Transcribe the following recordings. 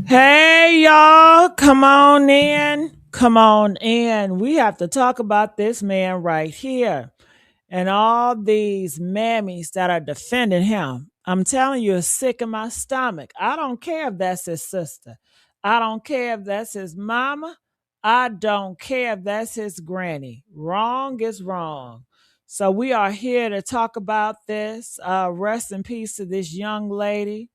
Hey y'all, come on in. Come on in. We have to talk about this man right here and all these mammies that are defending him. I'm telling you, it's sick in my stomach. I don't care if that's his sister. I don't care if that's his mama. I don't care if that's his granny. Wrong is wrong. So we are here to talk about this. Rest in peace to this young lady.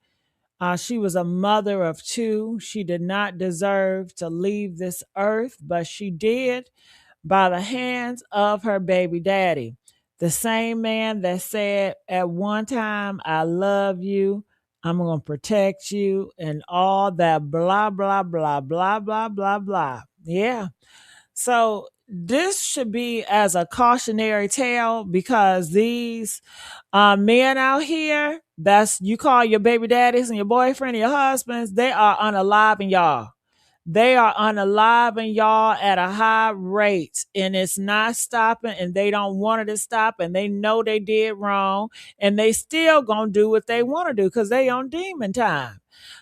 She was a mother of two. She did not deserve to leave this earth, but she did by the hands of her baby daddy. The same man that said at one time, I love you, I'm going to protect you, and all that blah, blah, blah, blah, blah, blah, blah. Yeah. So this should be as a cautionary tale because these men out here, that's you call your baby daddies and your boyfriend and your husbands, they are unaliving y'all. They are unaliving y'all at a high rate, and it's not stopping, and they don't want it to stop, and they know they did wrong, and they still gonna do what they want to do because they on demon time.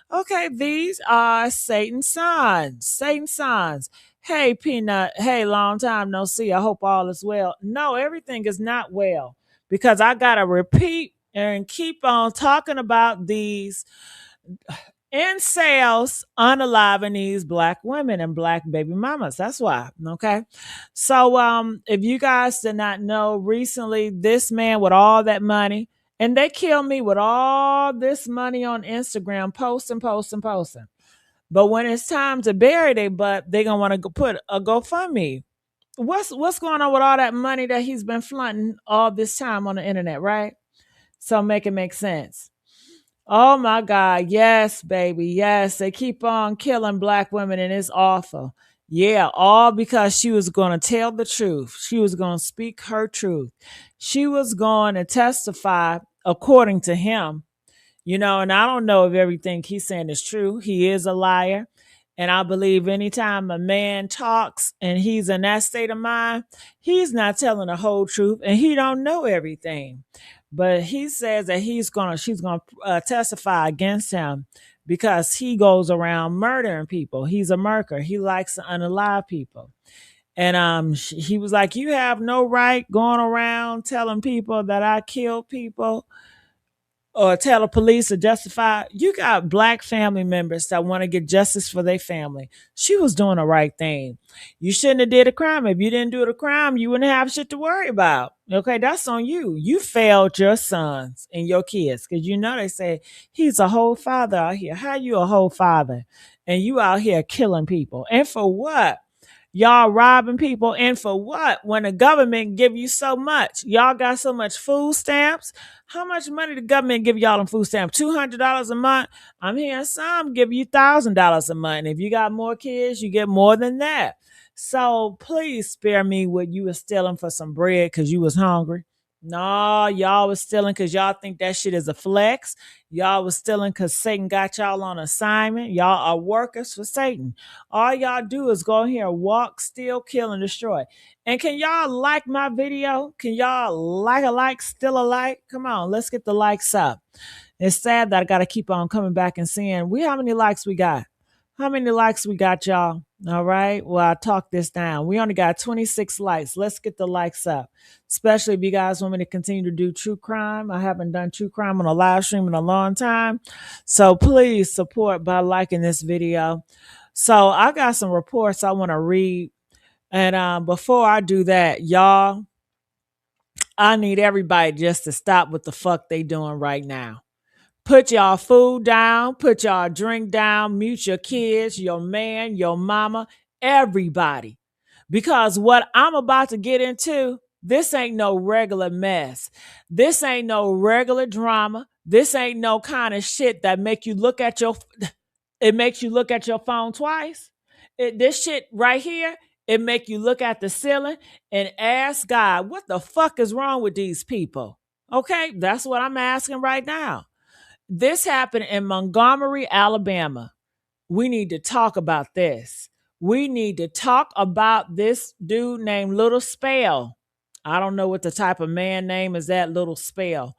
Okay, these are Satan's sons. Satan's sons. Hey, Peanut. Hey, long time no see. I hope all is well. No, everything is not well because I got to repeat and keep on talking about these incels unaliving these black women and black baby mamas. That's why. Okay. So if you guys did not know, recently this man with all that money, and they killed me with all this money on Instagram, posting, posting, posting. But when it's time to bury their butt, they're gonna want to put a GoFundMe. What's going on with all that money that he's been flaunting all this time on the internet, right? So make it make sense. Oh my God. Yes, baby. Yes. They keep on killing black women and it's awful. Yeah, all because she was going to tell the truth. She was going to speak her truth. She was going to testify according to him, and I don't know if everything he's saying is true. He is a liar. And I believe anytime a man talks and he's in that state of mind, he's not telling the whole truth and he don't know everything. But he says that she's gonna testify against him because he goes around murdering people. He's a murderer. He likes to unalive people. And he was like, "You have no right going around telling people that I killed people or tell the police to justify." You got black family members that want to get justice for their family. She was doing the right thing. You shouldn't have did a crime. If you didn't do the crime, you wouldn't have shit to worry about. Okay, that's on you. You failed your sons and your kids because they say he's a whole father out here. How you a whole father and you out here killing people, and for what? Y'all robbing people, and for what? When the government give you so much, y'all got so much food stamps. How much money the government give y'all in food stamps? $200 a month. I'm hearing some give you $1,000 a month. If you got more kids, you get more than that. So please spare me what you was stealing for some bread because you was hungry. No, y'all was stealing because y'all think that shit is a flex. Y'all was stealing because Satan got y'all on assignment. Y'all are workers for Satan. All y'all do is go here, walk, steal, kill, and destroy. And can y'all like my video? Can y'all still a like? Come on, let's get the likes up. It's sad that I got to keep on coming back and seeing how many likes we got. How many likes we got, y'all? All right. Well, I talked this down. We only got 26 likes. Let's get the likes up, especially if you guys want me to continue to do true crime. I haven't done true crime on a live stream in a long time. So please support by liking this video. So I got some reports I want to read. And before I do that, y'all, I need everybody just to stop what the fuck they doing right now. Put y'all food down, put y'all drink down, mute your kids, your man, your mama, everybody. Because what I'm about to get into, this ain't no regular mess. This ain't no regular drama. This ain't no kind of shit that make you look at it makes you look at your phone twice. This shit right here, it make you look at the ceiling and ask God, what the fuck is wrong with these people? Okay, that's what I'm asking right now. This happened in Montgomery, Alabama. We need to talk about this. We need to talk about this dude named Little Spell. I don't know what the type of man name is that, Little Spell.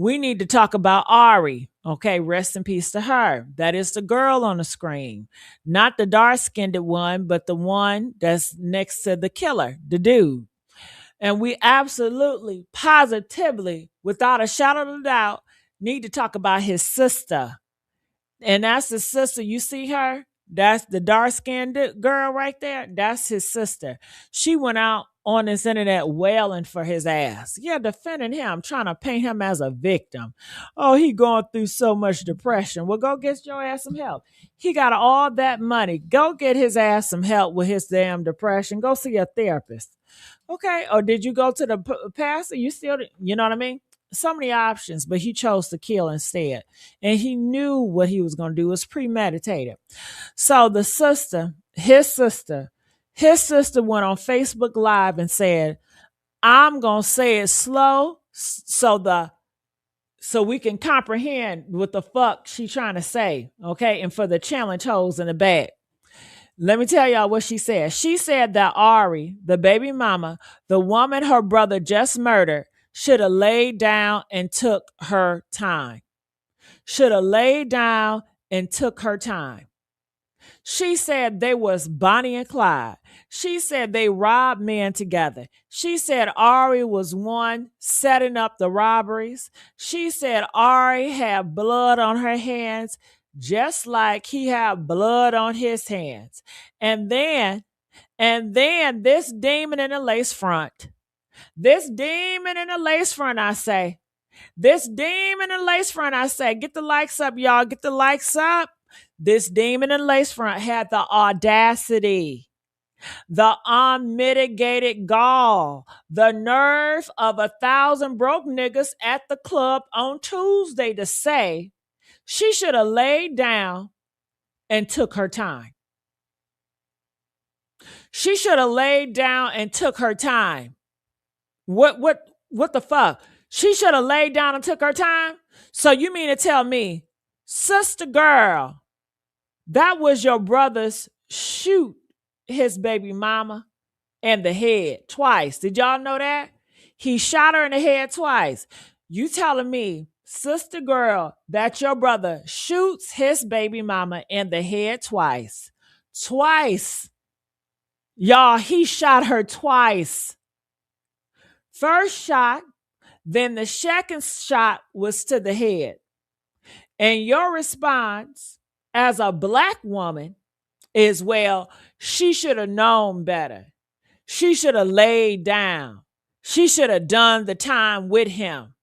We need to talk about Ari. Okay, rest in peace to her. That is the girl on the screen. Not the dark-skinned one, but the one that's next to the killer, the dude. And we absolutely, positively, without a shadow of a doubt, need to talk about his sister. And that's the sister. You see her? That's the dark-skinned girl right there. That's his sister. She went out on this internet wailing for his ass. Yeah, defending him, trying to paint him as a victim. Oh, he going through so much depression. Well, go get your ass some help. He got all that money. Go get his ass some help with his damn depression. Go see a therapist. Okay. Or did you go to the pastor? You still, you know what I mean? So many options, but he chose to kill instead. And he knew what he was going to do. It was premeditated. So the sister, his sister went on Facebook Live and said, I'm going to say it slow so we can comprehend what the fuck she's trying to say. Okay. And for the challenge holes in the back. Let me tell y'all what she said. She said that Ari, the baby mama, the woman her brother just murdered, should have laid down and took her time. Should have laid down and took her time. She said they was Bonnie and Clyde. She said they robbed men together. She said Ari was one setting up the robberies. She said Ari had blood on her hands, just like he had blood on his hands. And then this demon in the lace front. This demon in the lace front, I say. This demon in the lace front, I say. Get the likes up, y'all. Get the likes up. This demon in the lace front had the audacity, the unmitigated gall, the nerve of 1,000 broke niggas at the club on Tuesday to say she should have laid down and took her time. She should have laid down and took her time. What the fuck? She should have laid down and took her time? So you mean to tell me, sister girl, that was your brother's shoot his baby mama in the head twice. Did y'all know that? He shot her in the head twice. You telling me, sister girl, that your brother shoots his baby mama in the head twice. Twice. Y'all, he shot her twice. First shot, then the second shot was to the head. And your response as a black woman is, well, she should have known better. She should have laid down. She should have done the time with him.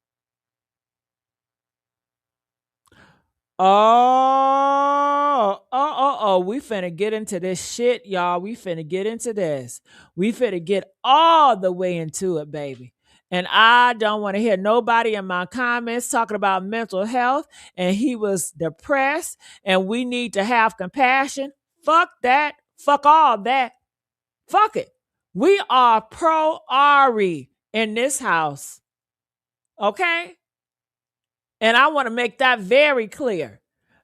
We finna get into this shit, y'all. We finna get into this. We finna get all the way into it, baby. And I don't want to hear nobody in my comments talking about mental health and he was depressed and we need to have compassion. Fuck that. Fuck all that. Fuck it. We are pro Ari in this house. Okay? And I want to make that very clear.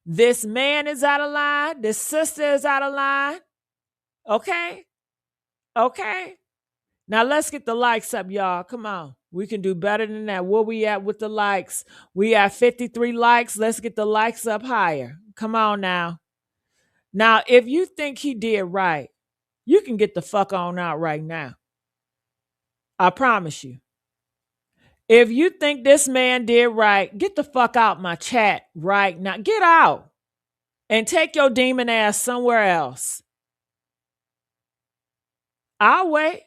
This man is out of line. This sister is out of line. Okay? Okay? Now let's get the likes up, y'all. Come on. We can do better than that. Where we at with the likes? We at 53 likes. Let's get the likes up higher. Come on now. Now, if you think he did right, you can get the fuck on out right now. I promise you. If you think this man did right, get the fuck out my chat right now. Get out and take your demon ass somewhere else. I'll wait.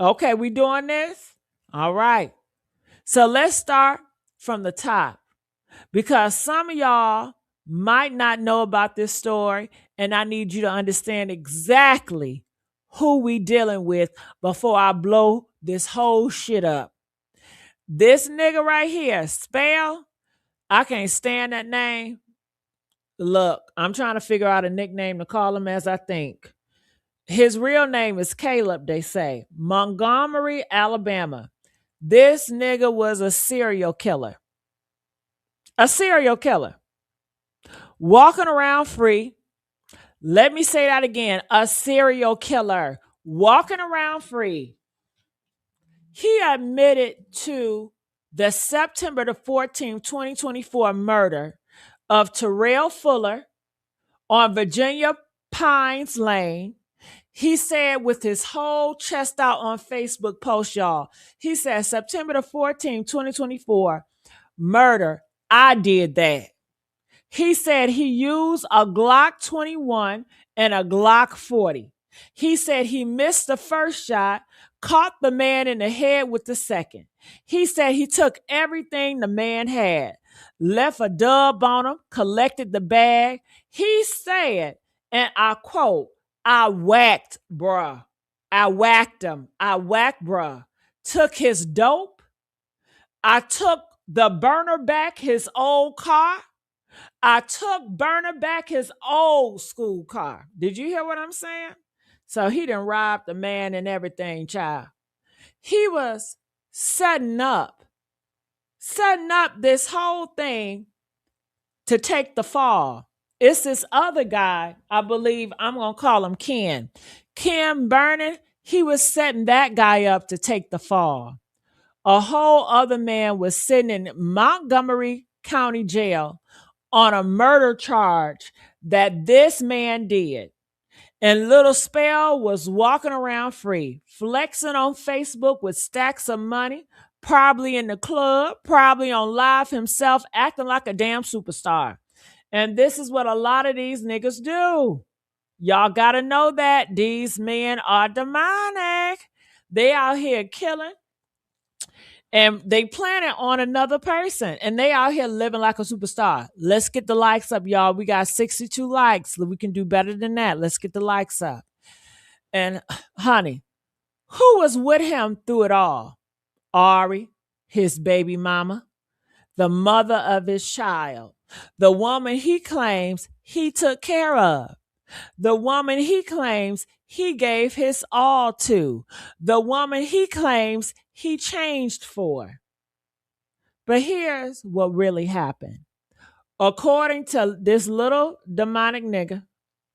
Okay, we doing this? All right. So let's start from the top because some of y'all might not know about this story and I need you to understand exactly who we dealing with before I blow this whole shit up. This nigga right here, Spell, I can't stand that name. Look, I'm trying to figure out a nickname to call him as I think. His real name is Caleb, they say. Montgomery, Alabama. This nigga was a serial killer. A serial killer. Walking around free. Let me say that again. A serial killer. Walking around free. He admitted to the September the 14th, 2024 murder of Terrell Fuller on Virginia Pines Lane. He said with his whole chest out on Facebook post, y'all, he said, September the 14th, 2024, murder. I did that. He said he used a Glock 21 and a Glock 40. He said he missed the first shot, caught the man in the head with the second. He said he took everything the man had, left a dub on him, collected the bag. He said, and I quote, I whacked, bruh. I whacked him. I whacked, bruh. Took his dope. I took the burner back his old car. I took Burner back his old school car. Did you hear what I'm saying? So he done robbed the man and everything, child. He was setting up this whole thing to take the fall. It's this other guy, I believe I'm going to call him Ken. Ken Burner, he was setting that guy up to take the fall. A whole other man was sitting in Montgomery County Jail on a murder charge that this man did. And Little Spell was walking around free, flexing on Facebook with stacks of money, probably in the club, probably on live himself, acting like a damn superstar. And this is what a lot of these niggas do. Y'all gotta know that these men are demonic. They out here killing, and they plan it on another person, and they out here living like a superstar. Let's get the likes up, y'all. We got 62 likes. We can do better than that. Let's get the likes up. And honey, who was with him through it all? Ari, his baby mama, the mother of his child, the woman he claims he took care of, the woman he claims he gave his all to, the woman he claims he changed for. But here's what really happened. According to this little demonic nigga,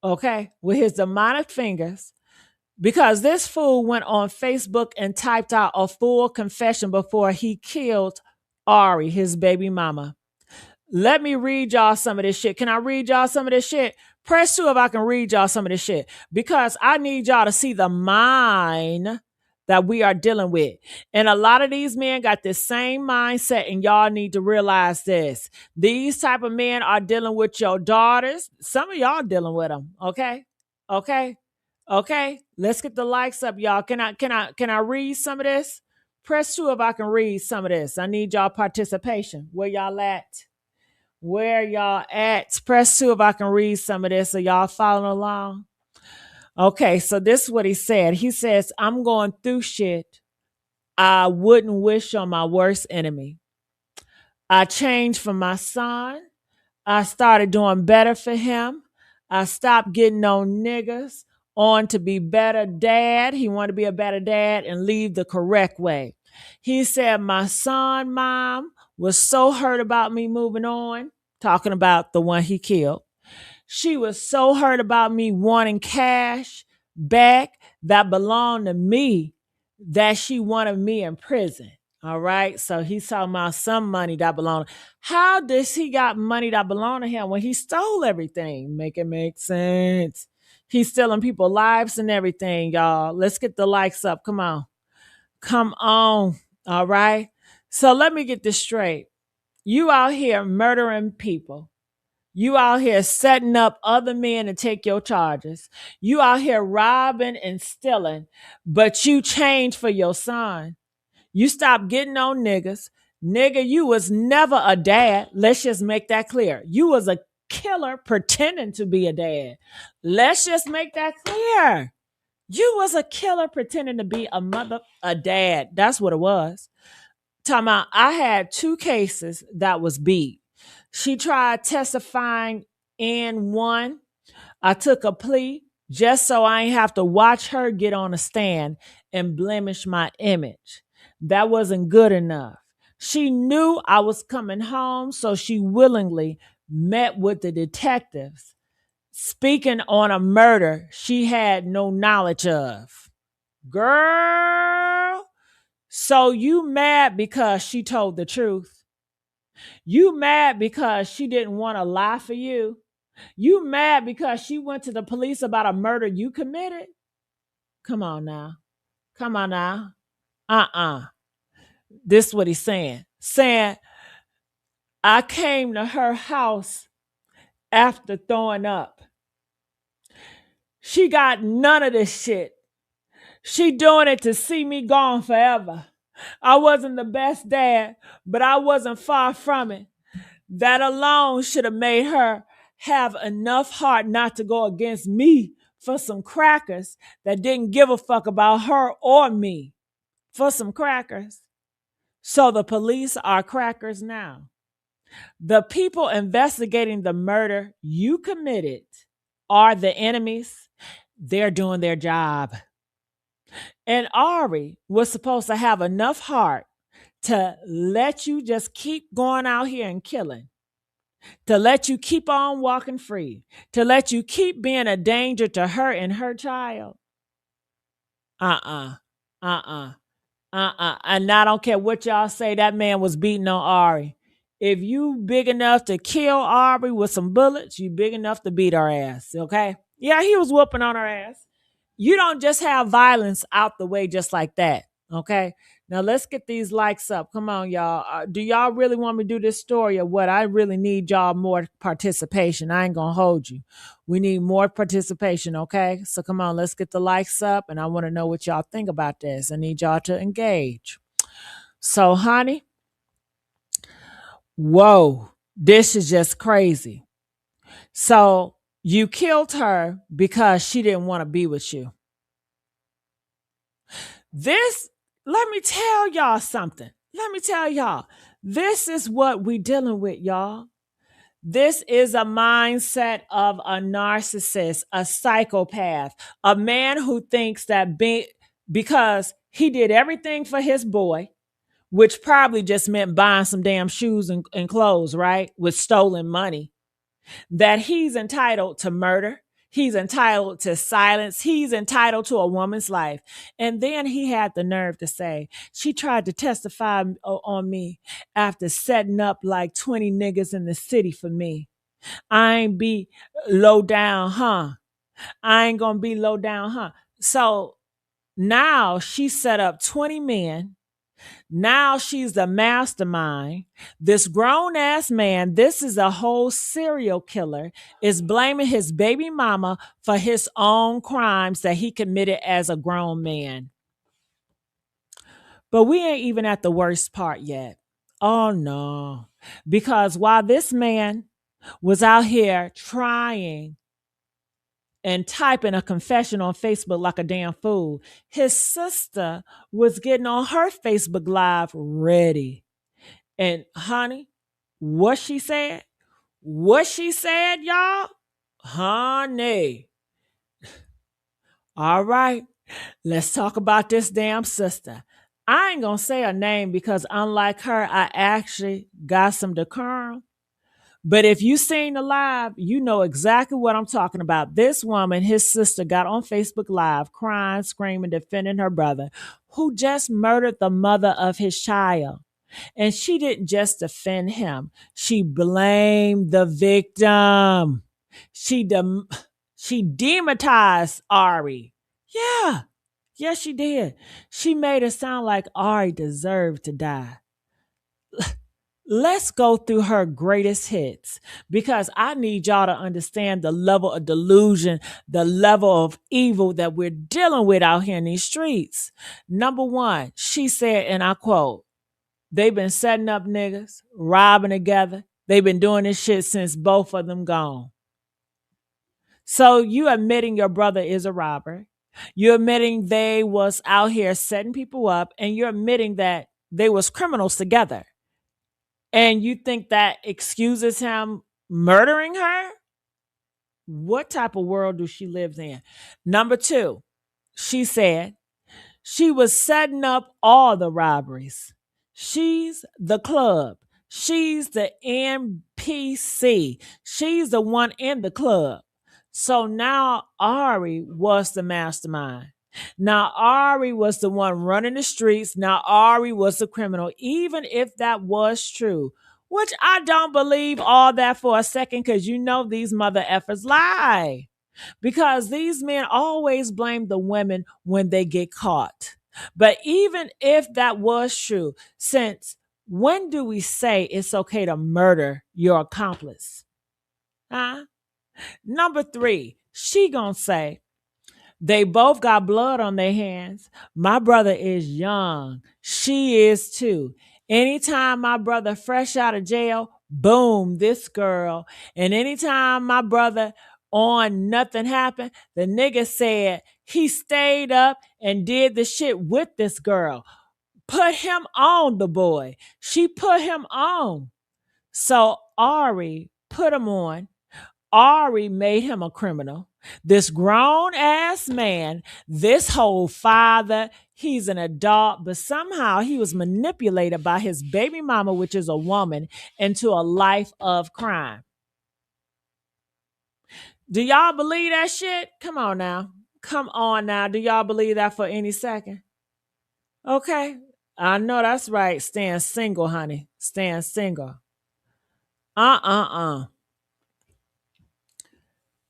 okay, with his demonic fingers, because this fool went on Facebook and typed out a full confession before he killed Ari, his baby mama. Let me read y'all some of this shit. Can I read y'all some of this shit? Press 2 if I can read y'all some of this shit, because I need y'all to see the mind that we are dealing with. And a lot of these men got this same mindset, and y'all need to realize this. These type of men are dealing with your daughters. Some of y'all dealing with them, okay? Okay? Okay? Let's get the likes up, y'all. Can I read some of this? Press 2 if I can read some of this. I need y'all participation. Where y'all at? Where y'all at? Press 2 if I can read some of this. Are y'all following along? Okay, so this is what he said. He says, I'm going through shit I wouldn't wish on my worst enemy. I changed for my son. I started doing better for him. I stopped getting on niggas on to be better dad. He wanted to be a better dad and leave the correct way. He said, my son, mom, was so hurt about me moving on, talking about the one he killed. She was so hurt about me wanting cash back that belonged to me that she wanted me in prison. All right. So he's talking about some money that belonged. How does he got money that belonged to him when he stole everything? Make it make sense. He's stealing people's lives and everything, y'all. Let's get the likes up. Come on. Come on. All right. So let me get this straight. You out here murdering people. You out here setting up other men to take your charges. You out here robbing and stealing, but you changed for your son. You stopped getting on niggas. Nigga, you was never a dad. Let's just make that clear. You was a killer pretending to be a dad. Let's just make that clear. You was a killer pretending to be a dad. That's what it was. Talking about, I had 2 cases that was beat. She tried testifying in one. I took a plea just so I ain't have to watch her get on a stand and blemish my image. That wasn't good enough. She knew I was coming home, so she willingly met with the detectives, speaking on a murder she had no knowledge of. Girl, So you mad because she told the truth? You mad because she didn't want to lie for you? You mad because she went to the police about a murder you committed? Come on now. Come on now. Uh-uh. This is what he's saying. Saying, I came to her house after throwing up. She got none of this shit. She doing it to see me gone forever. I wasn't the best dad, but I wasn't far from it. That alone should have made her have enough heart not to go against me for some crackers that didn't give a fuck about her or me. For some crackers. So the police are crackers now. The people investigating the murder you committed are the enemies. They're doing their job. And Ari was supposed to have enough heart to let you just keep going out here and killing, to let you keep on walking free, to let you keep being a danger to her and her child. Uh-uh. Uh-uh. And I don't care what y'all say, that man was beating on Ari. If you big enough to kill Ari with some bullets, you big enough to beat her ass, okay? Yeah, he was whooping on her ass. You don't just have violence out the way just like that, okay? Now let's get these likes up. Come on, y'all. Do y'all really want me to do this story or what? I really need y'all more participation. I ain't gonna hold you. We need more participation, okay? So come on, let's get the likes up, and I want to know what y'all think about this. I need y'all to engage. So, honey, whoa, this is just crazy. So you killed her because she didn't want to be with you. This, let me tell y'all something. Let me tell y'all, this is what we dealing with, y'all. This is a mindset of a narcissist, a psychopath, a man who thinks that because he did everything for his boy, which probably just meant buying some damn shoes and clothes, right? With stolen money, that he's entitled to murder. He's entitled to silence. He's entitled to a woman's life. And then he had the nerve to say, she tried to testify on me after setting up like 20 niggas in the city for me. I ain't be low down, huh? I ain't gonna be low down, huh? So now she set up 20 men. Now she's the mastermind. This grown ass man, this is a whole serial killer, is blaming his baby mama for his own crimes that he committed as a grown man. But we ain't even at the worst part yet. Oh no. Because while this man was out here trying and typing a confession on Facebook like a damn fool, his sister was getting on her Facebook Live ready. And honey, what she said? What she said, y'all? Honey. All right, let's talk about this damn sister. I ain't gonna say her name because unlike her, I actually got some decorum. But if you seen the live, you know exactly what I'm talking about. This woman, his sister, got on Facebook Live crying, screaming, defending her brother who just murdered the mother of his child. And she didn't just defend him. She blamed the victim. She demonetized Ari. Yeah. Yes, she did. She made it sound like Ari deserved to die. Let's go through her greatest hits because I need y'all to understand the level of delusion, the level of evil that we're dealing with out here in these streets. Number one, she said, and I quote, they've been setting up niggas, robbing together. They've been doing this shit since both of them gone. So you admitting your brother is a robber. You're admitting they was out here setting people up, and you're admitting that they was criminals together. And you think that excuses him murdering her? What type of world do she live in? Number two, she said she was setting up all the robberies. She's the club. She's the NPC. She's the one in the club. So now Ari was the mastermind. Now, Ari was the one running the streets. Now, Ari was the criminal, even if that was true, which I don't believe all that for a second, because you know these mother effers lie. Because these men always blame the women when they get caught. But even if that was true, since when do we say it's okay to murder your accomplice? Huh? Number three, she gonna say, they both got blood on their hands. My brother is young. She is too. Anytime my brother fresh out of jail, boom, this girl. And anytime my brother on nothing happened, the nigga said he stayed up and did the shit with this girl. Put him on, the boy. She put him on. So Ari put him on. Ari made him a criminal. This grown ass man, this whole father, he's an adult, but somehow he was manipulated by his baby mama, which is a woman, into a life of crime. Do y'all believe that shit? Come on now. Come on now. Do y'all believe that for any second? Okay. I know that's right. Stand single, honey. Stand single. Uh.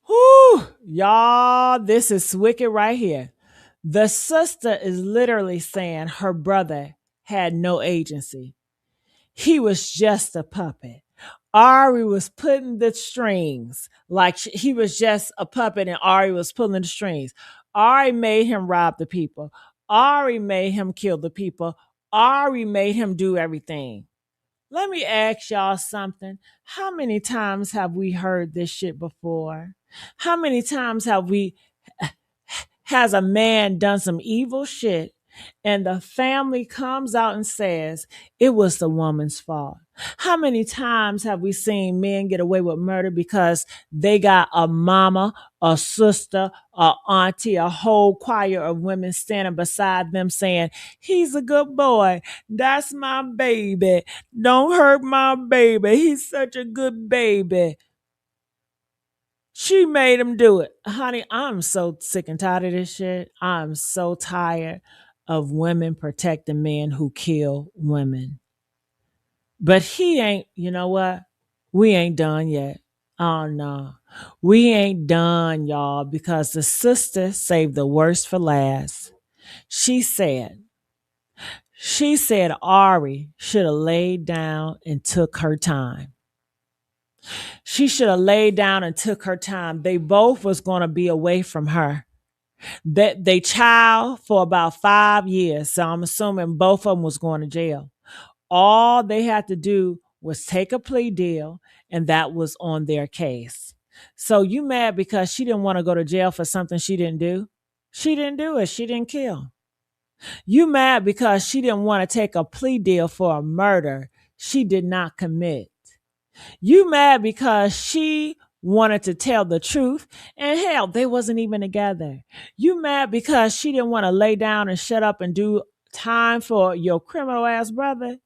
Whew, y'all, this is wicked right here. The sister is literally saying her brother had no agency. He was just a puppet. Ari was putting the strings, like he was just a puppet and Ari was pulling the strings. Ari made him rob the people. Ari made him kill the people. Ari made him do everything. Let me ask y'all something. How many times have we heard this shit before? How many times has a man done some evil shit and the family comes out and says it was the woman's fault? How many times have we seen men get away with murder because they got a mama, a sister, a auntie, a whole choir of women standing beside them saying, he's a good boy. That's my baby. Don't hurt my baby. He's such a good baby. She made him do it. Honey, I'm so sick and tired of this shit. I'm so tired of women protecting men who kill women. But he ain't, you know what? We ain't done yet. Oh no. We ain't done, y'all, because the sister saved the worst for last. She said Ari should have laid down and took her time. She should have laid down and took her time. They both was going to be away from her. That they child for about 5 years. So I'm assuming both of them was going to jail. All they had to do was take a plea deal, and that was on their case. So you mad because she didn't want to go to jail for something she didn't do? She didn't do it. She didn't kill. You mad because she didn't want to take a plea deal for a murder she did not commit. You mad because she wanted to tell the truth, and hell, they wasn't even together. You mad because she didn't want to lay down and shut up and do time for your criminal ass brother.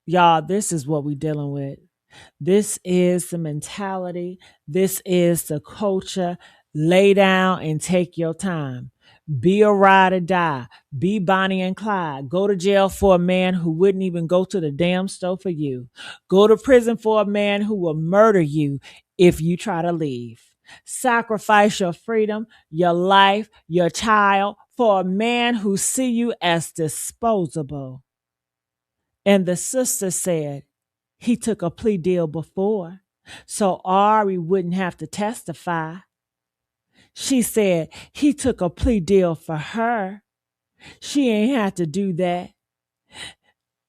Y'all, this is what we dealing with. This is the mentality. This is the culture. Lay down and take your time. Be a ride or die. Be Bonnie and Clyde. Go to jail for a man who wouldn't even go to the damn store for you. Go to prison for a man who will murder you if you try to leave. Sacrifice your freedom, your life, your child for a man who see you as disposable. And the sister said he took a plea deal before, so Ari wouldn't have to testify. She said he took a plea deal for her. She ain't had to do that.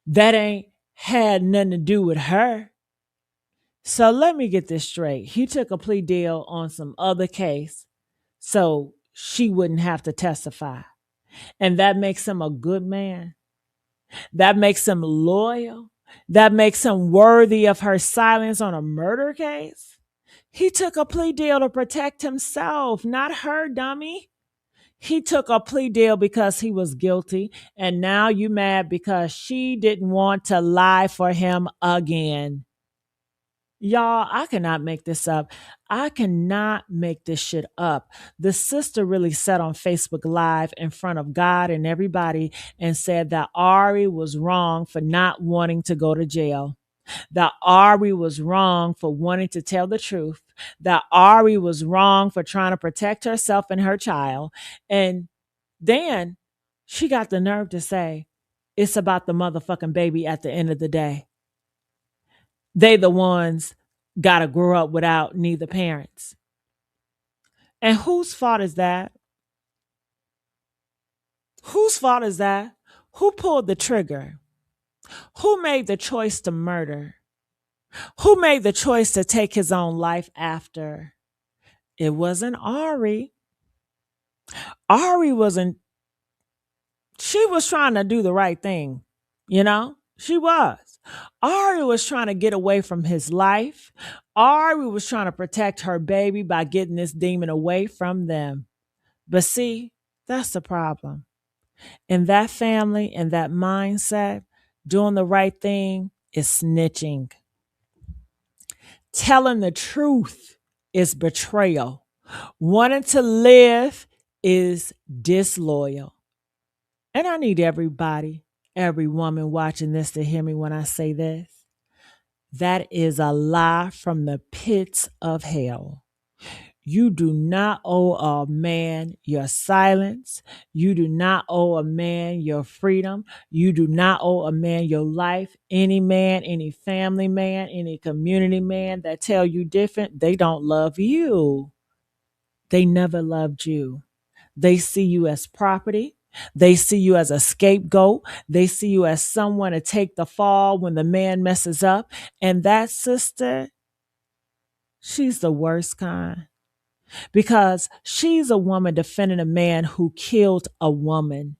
That ain't had nothing to do with her. So let me get this straight. He took a plea deal on some other case, so she wouldn't have to testify. And that makes him a good man. That makes him loyal. That makes him worthy of her silence on a murder case. He took a plea deal to protect himself, not her, dummy. He took a plea deal because he was guilty, and now you mad because she didn't want to lie for him again. Y'all, I cannot make this up. I cannot make this shit up. The sister really sat on Facebook Live in front of God and everybody and said that Ari was wrong for not wanting to go to jail, that Ari was wrong for wanting to tell the truth, that Ari was wrong for trying to protect herself and her child. And then she got the nerve to say, it's about the motherfucking baby at the end of the day. They the ones got to grow up without neither parents. And whose fault is that? Whose fault is that? Who pulled the trigger? Who made the choice to murder? Who made the choice to take his own life after? It wasn't Ari. Ari wasn't, she was trying to do the right thing, you know? She was. Ari was trying to get away from his life. Ari was trying to protect her baby by getting this demon away from them. But see, that's the problem. In that family, in that mindset, doing the right thing is snitching. Telling the truth is betrayal. Wanting to live is disloyal. And I need everybody, every woman watching this to hear me when I say this. That is a lie from the pits of hell. You do not owe a man your silence. You do not owe a man your freedom. You do not owe a man your life. Any man, any family man, any community man that tell you different, they don't love you. They never loved you. They see you as property. They see you as a scapegoat. They see you as someone to take the fall when the man messes up. And that sister, she's the worst kind, because she's a woman defending a man who killed a woman.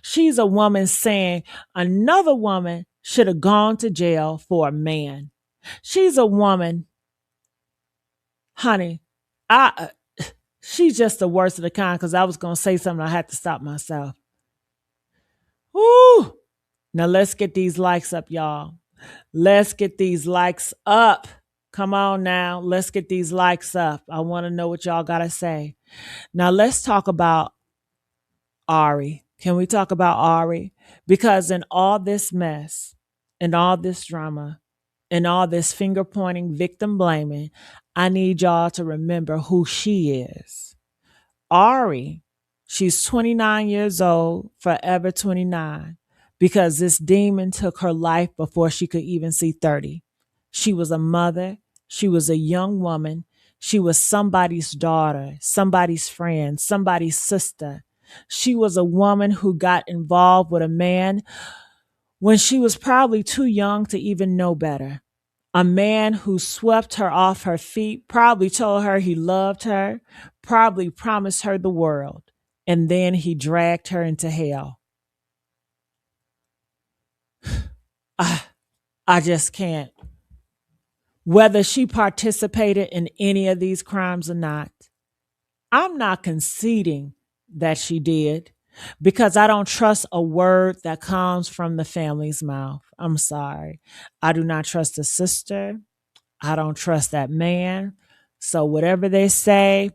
She's a woman saying another woman should have gone to jail for a man. She's a woman, honey, she's just the worst of the kind, because I was going to say something. I had to stop myself. Woo! Now let's get these likes up, y'all. Let's get these likes up. Come on now. Let's get these likes up. I want to know what y'all got to say. Now let's talk about Ari. Can we talk about Ari? Because in all this mess, in all this drama, in all this finger pointing, victim blaming, I need y'all to remember who she is. Ari, she's 29 years old, forever 29, because this demon took her life before she could even see 30. She was a mother. She was a young woman. She was somebody's daughter, somebody's friend, somebody's sister. She was a woman who got involved with a man when she was probably too young to even know better. A man who swept her off her feet, probably told her he loved her, probably promised her the world, and then he dragged her into hell. I just can't. Whether she participated in any of these crimes or not, I'm not conceding that she did, because I don't trust a word that comes from the family's mouth. I'm sorry. I do not trust the sister. I don't trust that man. So whatever they say,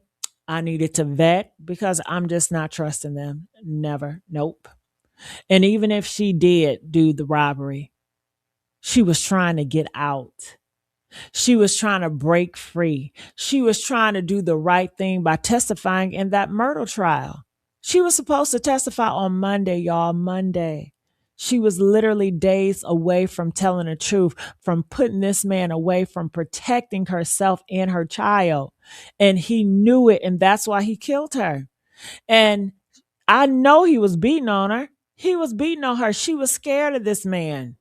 I needed to vet, because I'm just not trusting them. Never. Nope. And even if she did do the robbery, she was trying to get out. She was trying to break free. She was trying to do the right thing by testifying in that murder trial. She was supposed to testify on Monday, y'all, Monday. She was literally days away from telling the truth, from putting this man away, from protecting herself and her child. And he knew it, and that's why he killed her. And I know he was beating on her. He was beating on her. She was scared of this man.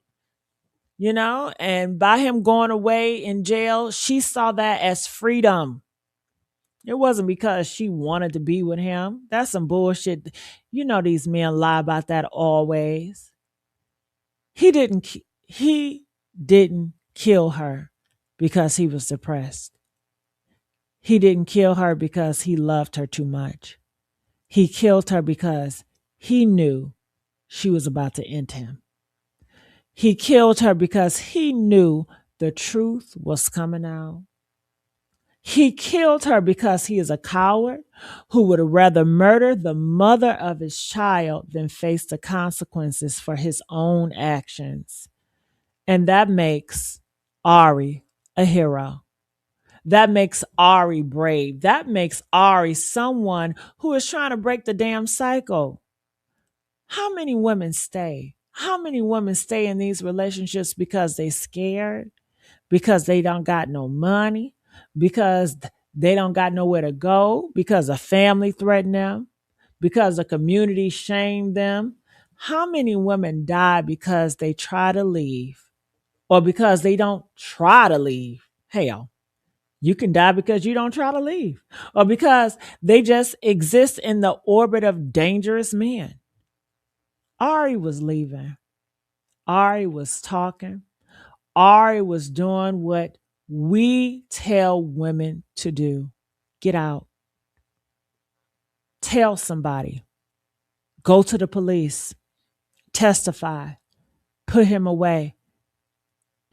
And by him going away in jail, she saw that as freedom. It wasn't because she wanted to be with him. That's some bullshit. These men lie about that always. He didn't kill her because he was depressed. He didn't kill her because he loved her too much. He killed her because he knew she was about to end him. He killed her because he knew the truth was coming out. He killed her because he is a coward who would rather murder the mother of his child than face the consequences for his own actions. And that makes Ari a hero. That makes Ari brave. That makes Ari someone who is trying to break the damn cycle. How many women stay? How many women stay in these relationships because they scared? Because they don't got no money? Because they don't got nowhere to go? Because a family threatened them? Because a community shamed them? How many women die because they try to leave? Or because they don't try to leave? Hell, you can die because you don't try to leave. Or because they just exist in the orbit of dangerous men. Ari was leaving. Ari was talking. Ari was doing what we tell women to do. Get out. Tell somebody. Go to the police. Testify. Put him away.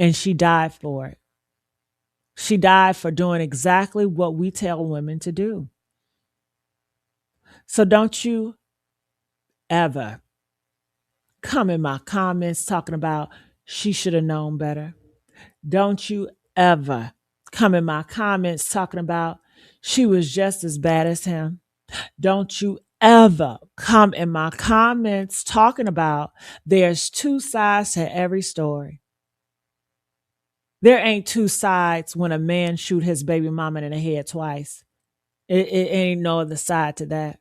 And she died for it. She died for doing exactly what we tell women to do. So don't you ever come in my comments talking about she should have known better. Don't you ever come in my comments talking about she was just as bad as him. Don't you ever come in my comments talking about there's two sides to every story. There ain't two sides when a man shoot his baby mama in the head twice. It ain't no other side to that.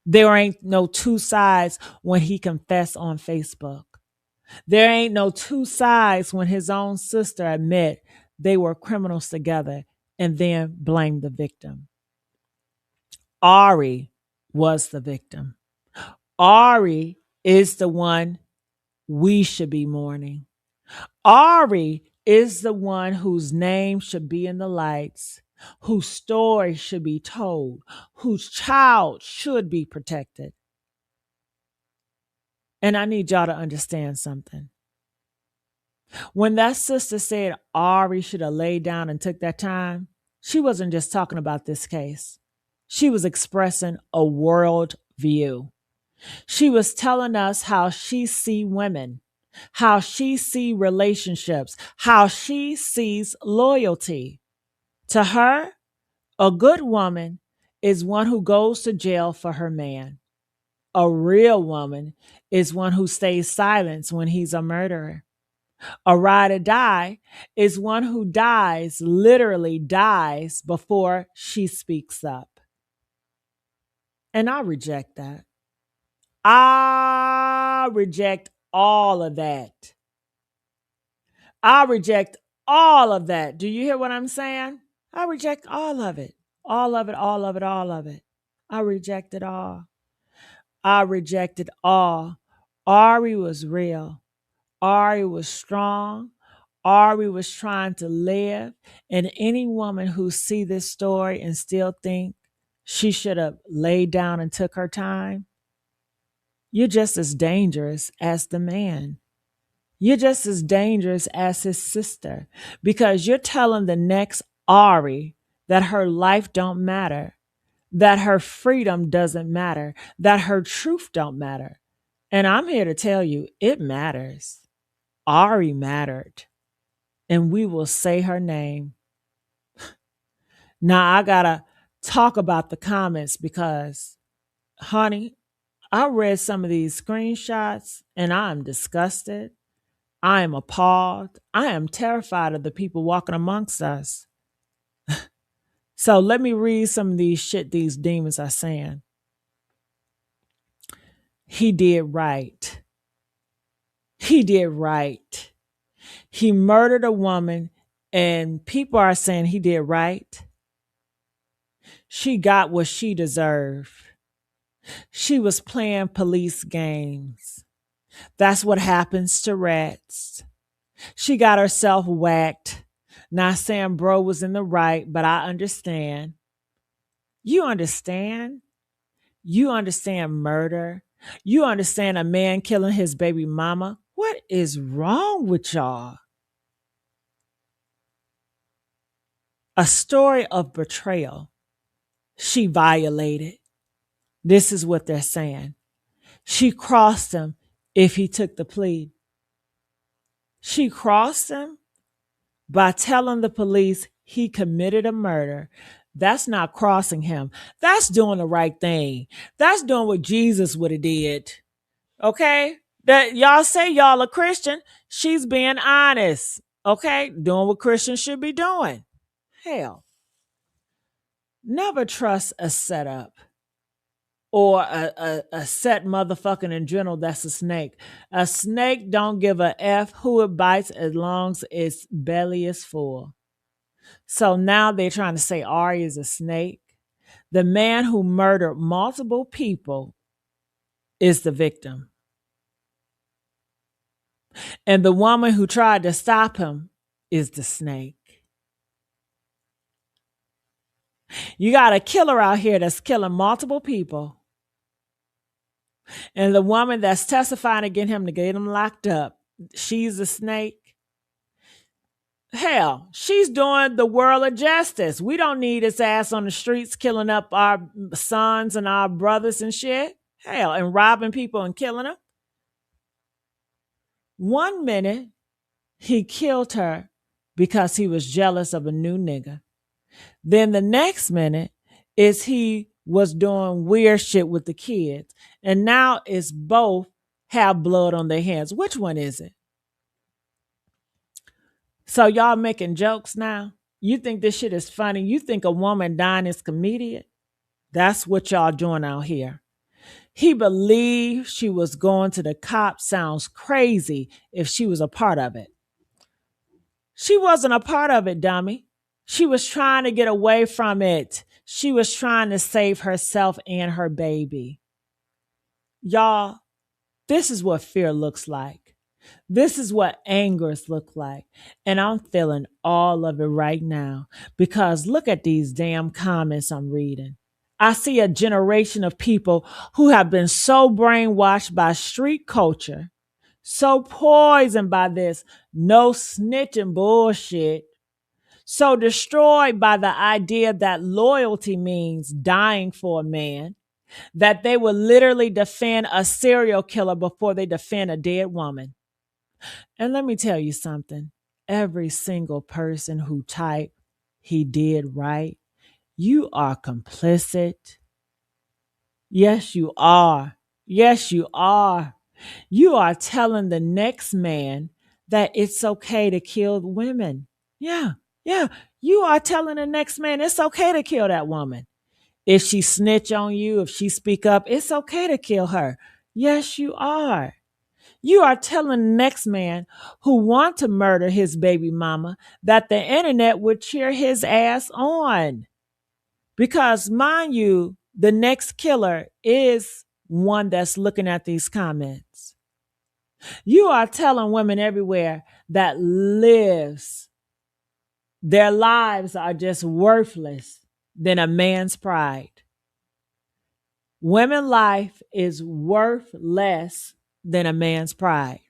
There ain't no two sides when he confessed on Facebook. There ain't no two sides when his own sister admit they were criminals together and then blamed the victim. Ari was the victim. Ari is the one we should be mourning. Ari is the one whose name should be in the lights, whose story should be told, whose child should be protected. And I need y'all to understand something. When that sister said Ari should have laid down and took that time, she wasn't just talking about this case. She was expressing a world view. She was telling us how she see women, how she see relationships, how she sees loyalty. To her, a good woman is one who goes to jail for her man. A real woman is one who stays silent when he's a murderer. A ride or die is one who dies, literally dies, before she speaks up. And I reject that. I reject all of that. I reject all of that. Do you hear what I'm saying? I reject all of it. All of it, all of it, all of it. I reject it all. I reject it all. Ari was real. Ari was strong. Ari was trying to live. And any woman who see this story and still think she should have laid down and took her time, you're just as dangerous as the man. You're just as dangerous as his sister, because you're telling the next Ari that her life don't matter, that her freedom doesn't matter, that her truth don't matter. And I'm here to tell you, it matters. Ari mattered. And we will say her name. Now I gotta talk about the comments because, honey, I read some of these screenshots and I am disgusted. I am appalled. I am terrified of the people walking amongst us. So let me read some of these shit these demons are saying. He did right. He did right. He murdered a woman and people are saying he did right. She got what she deserved. She was playing police games. That's what happens to rats. She got herself whacked. Not saying bro was in the right, but I understand. You understand? You understand murder? You understand a man killing his baby mama? What is wrong with y'all? A story of betrayal. She violated. This is what they're saying. She crossed him if he took the plea. She crossed him by telling the police he committed a murder. That's not crossing him. That's doing the right thing. That's doing what Jesus would have did. Okay? That y'all say y'all a Christian. She's being honest. Okay? Doing what Christians should be doing. Hell. Never trust a setup or a set motherfucking in general that's a snake. A snake don't give a F who it bites as long as its belly is full. So now they're trying to say Ari is a snake. The man who murdered multiple people is the victim. And the woman who tried to stop him is the snake. You got a killer out here that's killing multiple people. And the woman that's testifying against him to get him locked up, she's a snake. Hell, she's doing the world a justice. We don't need his ass on the streets killing up our sons and our brothers and shit. Hell, and robbing people and killing them. 1 minute, he killed her because he was jealous of a new nigga. Then the next minute is he was doing weird shit with the kids. And now it's both have blood on their hands. Which one is it? So y'all making jokes now? You think this shit is funny? You think a woman dying is comedian? That's what y'all doing out here. He believed she was going to the cops. Sounds crazy if she was a part of it. She wasn't a part of it, dummy. She was trying to get away from it. She was trying to save herself and her baby. Y'all, this is what fear looks like. This is what angers look like. And I'm feeling all of it right now because look at these damn comments I'm reading. I see a generation of people who have been so brainwashed by street culture, so poisoned by this no snitching bullshit, so destroyed by the idea that loyalty means dying for a man, that they will literally defend a serial killer before they defend a dead woman. And let me tell you something. Every single person who typed, he did right, you are complicit. Yes, you are. Yes, you are. You are telling the next man that it's okay to kill women. Yeah. You are telling the next man it's okay to kill that woman. If she snitch on you, if she speak up, it's okay to kill her. Yes, you are. You are telling the next man who want to murder his baby mama that the internet would cheer his ass on. Because mind you, the next killer is one that's looking at these comments. You are telling women everywhere that their lives are just worthless than a man's pride. Women's life is worth less than a man's pride.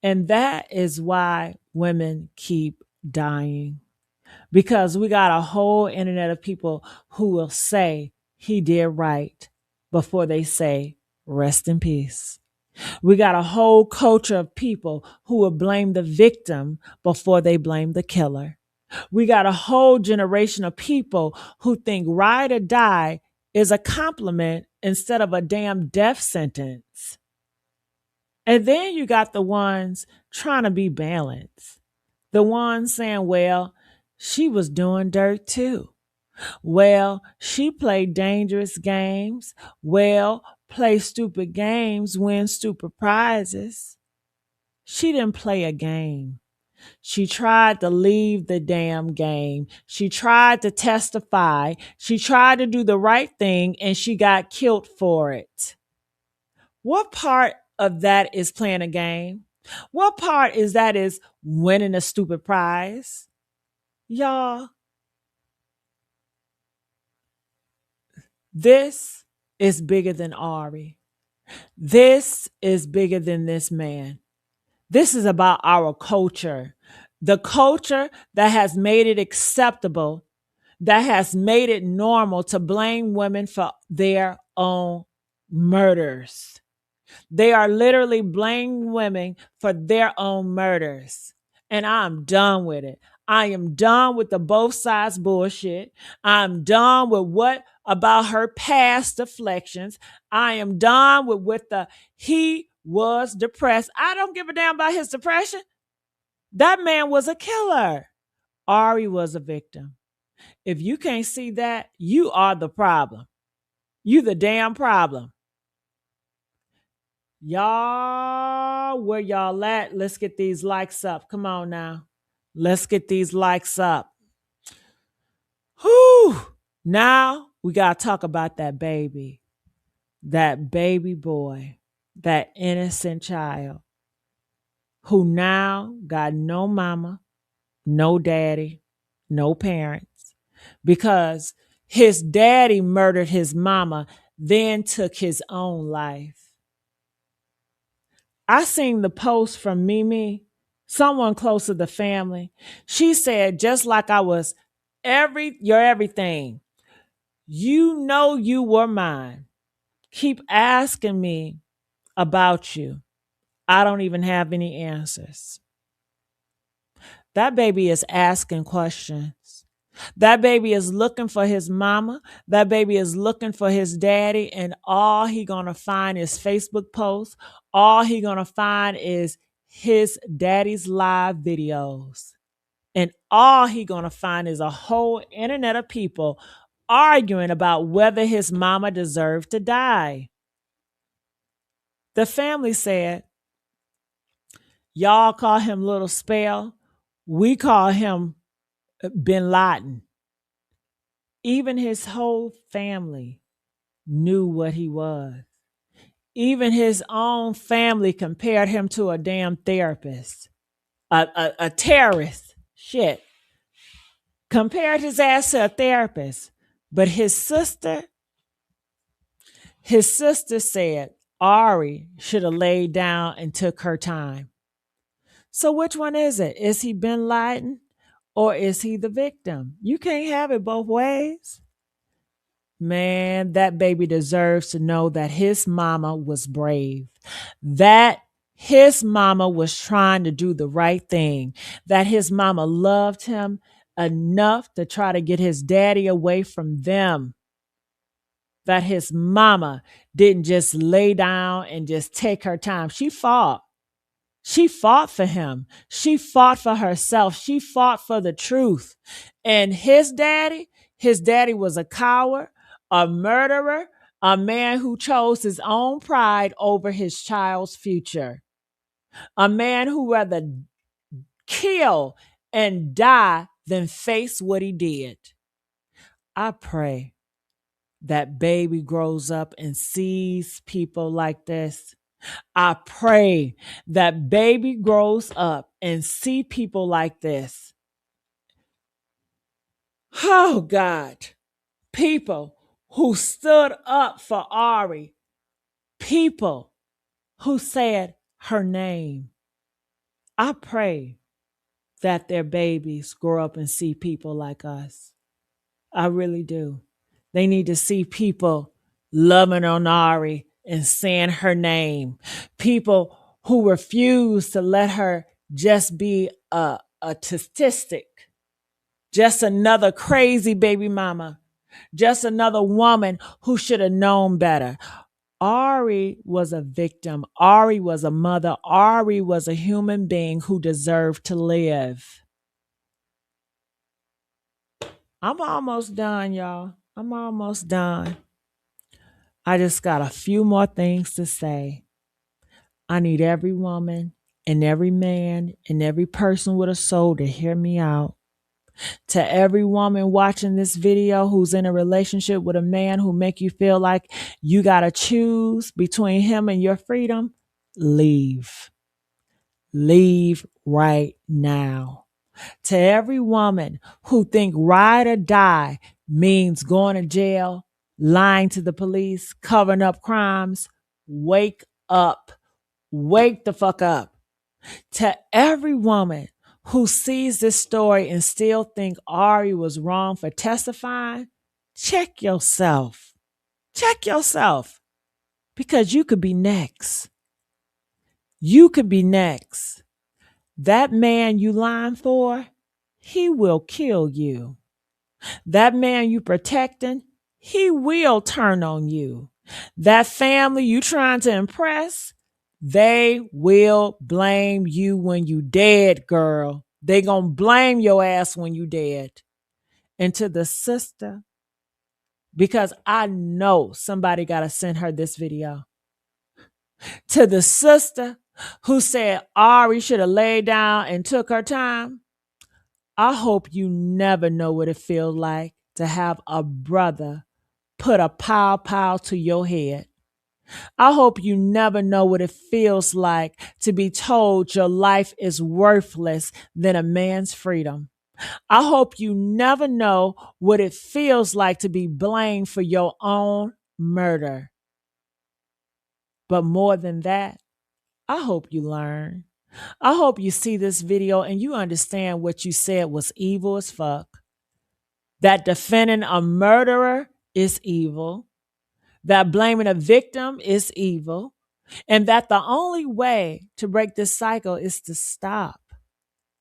And that is why women keep dying. Because we got a whole internet of people who will say he did right before they say rest in peace. We got a whole culture of people who will blame the victim before they blame the killer. We got a whole generation of people who think ride or die is a compliment instead of a damn death sentence. And then you got the ones trying to be balanced. The ones saying, well, she was doing dirt too. Well, she played dangerous games. Well, play stupid games, win stupid prizes. She didn't play a game. She tried to leave the damn game. She tried to testify. She tried to do the right thing and she got killed for it. What part of that is playing a game? What part is that is winning a stupid prize? Y'all, this is bigger than Ari. This is bigger than this man. This is about our culture. The culture that has made it acceptable, that has made it normal to blame women for their own murders. They are literally blaming women for their own murders. And I'm done with it. I am done with the both sides bullshit. I'm done with what about her past deflections. I am done with what he was depressed. I don't give a damn about his depression. That man was a killer. Ari was a victim. If you can't see that, you are the problem. You the damn problem. Y'all, where y'all at? Let's get these likes up. Come on now. Let's get these likes up. Whew. Now we got to talk about that baby boy, that innocent child who now got no mama, no daddy, no parents because his daddy murdered his mama, then took his own life. I seen the post from Mimi, someone close to the family. She said, just like I was your everything. You know you were mine. Keep asking me about you. I don't even have any answers. That baby is asking questions. That baby is looking for his mama. That baby is looking for his daddy. And all he gonna find is Facebook posts. All he gonna find is his daddy's live videos. And all he gonna find is a whole internet of people arguing about whether his mama deserved to die. The family said, y'all call him Little Spell. We call him Bin Laden. Even his whole family knew what he was. Even his own family compared him to a damn therapist, a terrorist. Shit. Compared his ass to a therapist. But his sister said Ari should have laid down and took her time. So which one is it? Is he Bin Laden or is he the victim? You can't have it both ways. Man, that baby deserves to know that his mama was brave, that his mama was trying to do the right thing, that his mama loved him enough to try to get his daddy away from them, that his mama didn't just lay down and just take her time. She fought. She fought for him. She fought for herself. She fought for the truth. And his daddy was a coward, a murderer, a man who chose his own pride over his child's future, a man who rather kill and die than face what he did. I pray that baby grows up and sees people like this. I pray that baby grows up and see people like this. Oh God, people who stood up for Ari, people who said her name. I pray that their babies grow up and see people like us. I really do. They need to see people loving on Ari and saying her name. People who refuse to let her just be a statistic, just another crazy baby mama, just another woman who should have known better. Ari was a victim. Ari was a mother. Ari was a human being who deserved to live. I'm almost done, y'all. I'm almost done. I just got a few more things to say. I need every woman and every man and every person with a soul to hear me out. To every woman watching this video who's in a relationship with a man who make you feel like you got to choose between him and your freedom, leave. Leave right now. To every woman who think ride or die means going to jail, lying to the police, covering up crimes, wake up. Wake the fuck up. To every woman who sees this story and still think Ari was wrong for testifying, check yourself. Check yourself. Because you could be next. You could be next. That man you lying for, he will kill you. That man you protecting, he will turn on you. That family you trying to impress, they will blame you when you dead, girl. They gonna blame your ass when you dead. And to the sister, because I know somebody gotta send her this video. To the sister who said Ari should have laid down and took her time, I hope you never know what it feels like to have a brother put a pow to your head. I hope you never know what it feels like to be told your life is worthless than a man's freedom. I hope you never know what it feels like to be blamed for your own murder. But more than that, I hope you learn. I hope you see this video and you understand what you said was evil as fuck. That defending a murderer is evil. That blaming a victim is evil. And that the only way to break this cycle is to stop.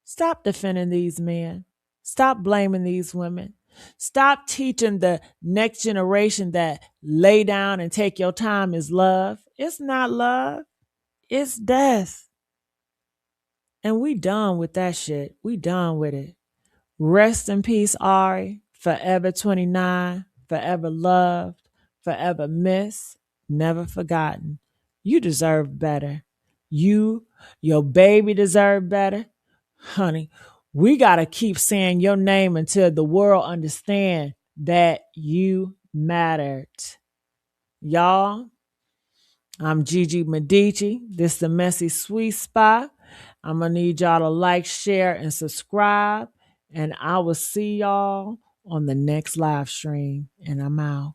Stop defending these men. Stop blaming these women. Stop teaching the next generation that lay down and take your time is love. It's not love. It's death. And we done with that shit. We done with it. Rest in peace, Ari. Forever 29. Forever loved. Forever missed. Never forgotten. You deserve better. Your baby deserve better. Honey, we got to keep saying your name until the world understand that you mattered. Y'all, I'm Gigi Medici. This is the Messy Sweet Spot. I'm going to need y'all to like, share, and subscribe. And I will see y'all on the next live stream. And I'm out.